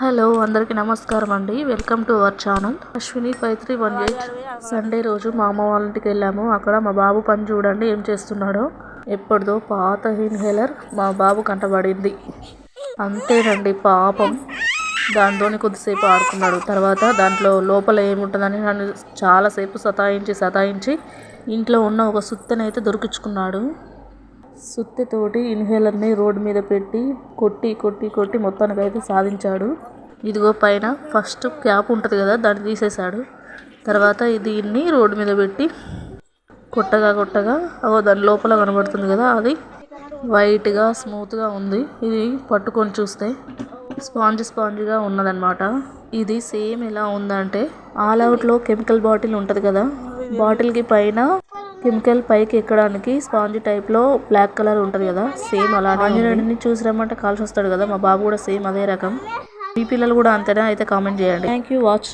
Hello అందరికీ నమస్కారం అండి. Welcome to our channel Ashwini 5318. Sunday రోజు మా అమ్మ వాళ్ళ ఇంటికి వెళ్ళాము. అక్కడ మా బాబు పని చూడండి ఏం చేస్తున్నాడో. ఎప్పటిదో పాత ఇన్హేలర్ మా బాబు కంటబడింది. అంతేనండి పాపం. దాంతోని కొద్దిసేపు ఆడుకున్నాడు. తర్వాత దాంట్లో లోపల ఏముంటుందని నన్ను చాలాసేపు సతాయించి ఇంట్లో ఉన్న ఒక సుత్తనైతే దొరికించుకున్నాడు. సుత్తెతోటి ఇన్హేలర్ని రోడ్డు మీద పెట్టి కొట్టి మొత్తానికైతే సాధించాడు. ఇదిగో పైన ఫస్ట్ క్యాప్ ఉంటుంది కదా, దాన్ని తీసేశాడు. తర్వాత దీన్ని రోడ్డు మీద పెట్టి కొట్టగా దాని లోపల కనబడుతుంది కదా, అది వైట్గా స్మూత్గా ఉంది. ఇది పట్టుకొని చూస్తే స్పాంజ్గా ఉన్నదన్నమాట. ఇది సేమ్ ఎలా ఉందంటే ఆల్ అవుట్లో కెమికల్ బాటిల్ ఉంటుంది కదా, బాటిల్కి పైన కెమికల్ పైకి ఎక్కడానికి స్పాంజ్ టైప్లో బ్లాక్ కలర్ ఉంటుంది కదా, సేమ్ అలా. ఆంజనేయుడిని చూసి రమ్మంటే కాల్సి వస్తాడు కదా, మా బాబు కూడా సేమ్ అదే రకం. మీ పిల్లలు కూడా అంతేనా? అయితే కామెంట్ చేయండి. Thank you watch.